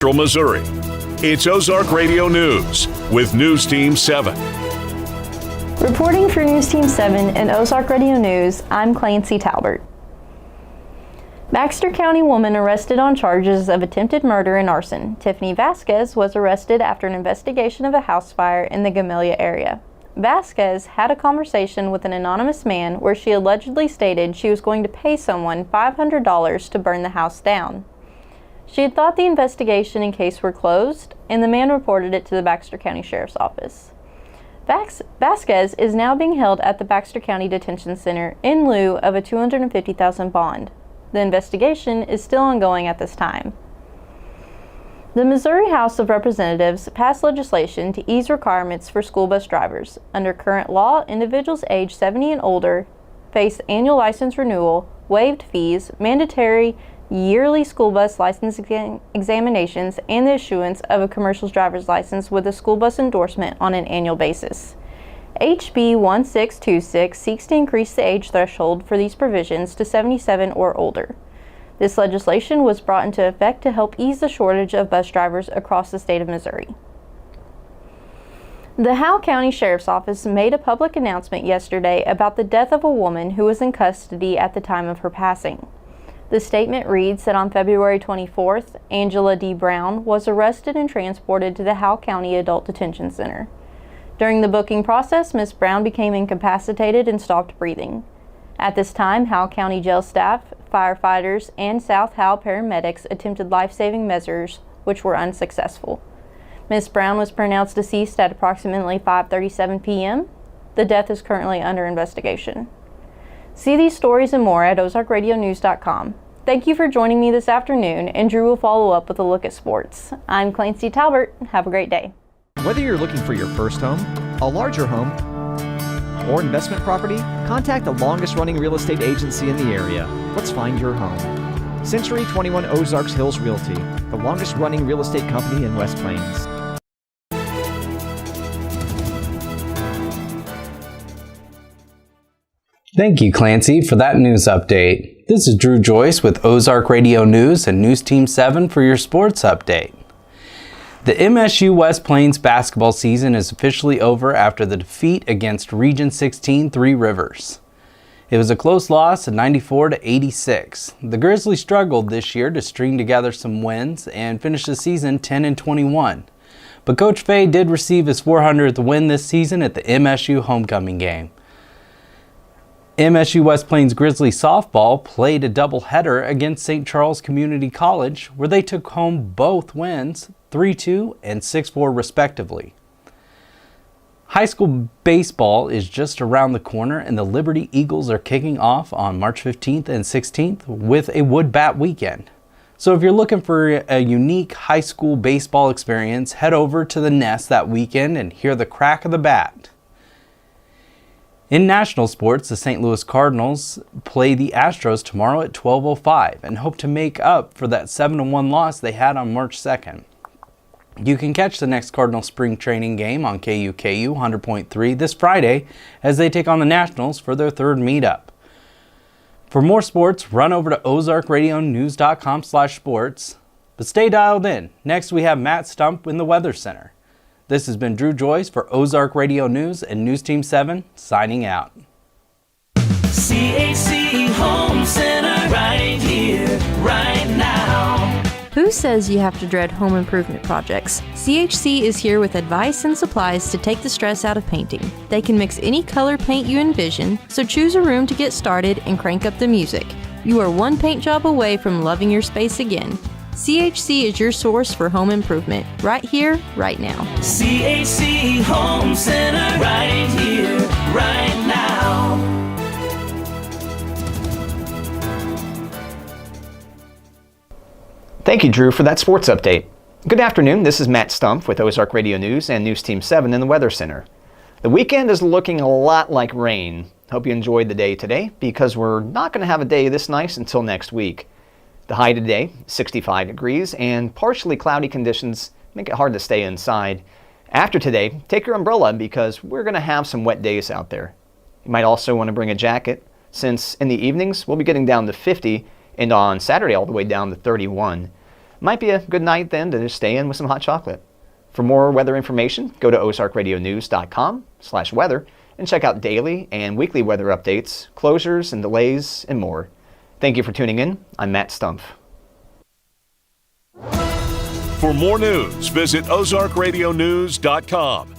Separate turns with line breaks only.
Missouri. It's Ozark Radio News with News Team 7.
Reporting for News Team 7 and Ozark Radio News, I'm Clancy Talbert. Baxter County woman arrested on charges of attempted murder and arson. Tiffany Vasquez was arrested after an investigation of a house fire in the Gamelia area. Vasquez had a conversation with an anonymous man where she allegedly stated she was going to pay someone $500 to burn the house down. She had thought the investigation and case were closed, and the man reported it to the Baxter County Sheriff's Office. Vasquez is now being held at the Baxter County Detention Center in lieu of a $250,000 bond. The investigation is still ongoing at this time. The Missouri House of Representatives passed legislation to ease requirements for school bus drivers. Under current law, individuals age 70 and older face annual license renewal, waived fees, mandatory yearly school bus license examinations, and the issuance of a commercial driver's license with a school bus endorsement on an annual basis. HB 1626 seeks to increase the age threshold for these provisions to 77 or older. This legislation was brought into effect to help ease the shortage of bus drivers across the state of Missouri. The Howell County Sheriff's Office made a public announcement yesterday about the death of a woman who was in custody at the time of her passing. The statement reads that on February 24th, Angela D. Brown was arrested and transported to the Howell County Adult Detention Center. During the booking process, Ms. Brown became incapacitated and stopped breathing. At this time, Howell County jail staff, firefighters, and South Howell paramedics attempted life-saving measures, which were unsuccessful. Ms. Brown was pronounced deceased at approximately 5:37 p.m. The death is currently under investigation. See these stories and more at ozarkradionews.com. Thank you for joining me this afternoon, and Drew will follow up with a look at sports. I'm Clancy Talbert. Have a great day.
Whether you're looking for your first home, a larger home, or investment property, contact the longest running real estate agency in the area. Let's find your home. Century 21 Ozarks Hills Realty, the longest running real estate company in West Plains.
Thank you, Clancy, for that news update. This is Drew Joyce with Ozark Radio News and News Team 7 for your sports update. The MSU West Plains basketball season is officially over after the defeat against Region 16 Three Rivers. It was a close loss of 94-86. The Grizzlies struggled this year to string together some wins and finish the season 10-21. But Coach Fay did receive his 400th win this season at the MSU homecoming game. MSU West Plains Grizzlies softball played a doubleheader against St. Charles Community College, where they took home both wins, 3-2 and 6-4 respectively. High school baseball is just around the corner, and the Liberty Eagles are kicking off on March 15th and 16th with a wood bat weekend. So if you're looking for a unique high school baseball experience, head over to the Nest that weekend and hear the crack of the bat. In national sports, the St. Louis Cardinals play the Astros tomorrow at 12:05 and hope to make up for that 7-1 loss they had on March 2nd. You can catch the next Cardinal spring training game on KUKU 100.3 this Friday as they take on the Nationals for their third meetup. For more sports, run over to ozarkradionews.com/sports. But stay dialed in. Next, we have Matt Stump in the Weather Center. This has been Drew Joyce for Ozark Radio News and News Team 7, signing out.
CHC Home Center right here, right now.
Who says you have to dread home improvement projects? CHC is here with advice and supplies to take the stress out of painting. They can mix any color paint you envision, so choose a room to get started and crank up the music. You are one paint job away from loving your space again. CHC is your source for home improvement, right here, right now.
CHC Home Center, right here, right now.
Thank you, Drew, for that sports update. Good afternoon, this is Matt Stumpf with Ozark Radio News and News Team 7 in the Weather Center. The weekend is looking a lot like rain. Hope you enjoyed the day today, because we're not going to have a day this nice until next week. The high today, 65 degrees, and partially cloudy conditions make it hard to stay inside. After today, take your umbrella because we're going to have some wet days out there. You might also want to bring a jacket, since in the evenings we'll be getting down to 50, and on Saturday all the way down to 31. Might be a good night then to just stay in with some hot chocolate. For more weather information, go to ozarkradionews.com/weather and check out daily and weekly weather updates, closures and delays, and more. Thank you for tuning in. I'm Matt Stumpf.
For more news, visit ozarkradionews.com.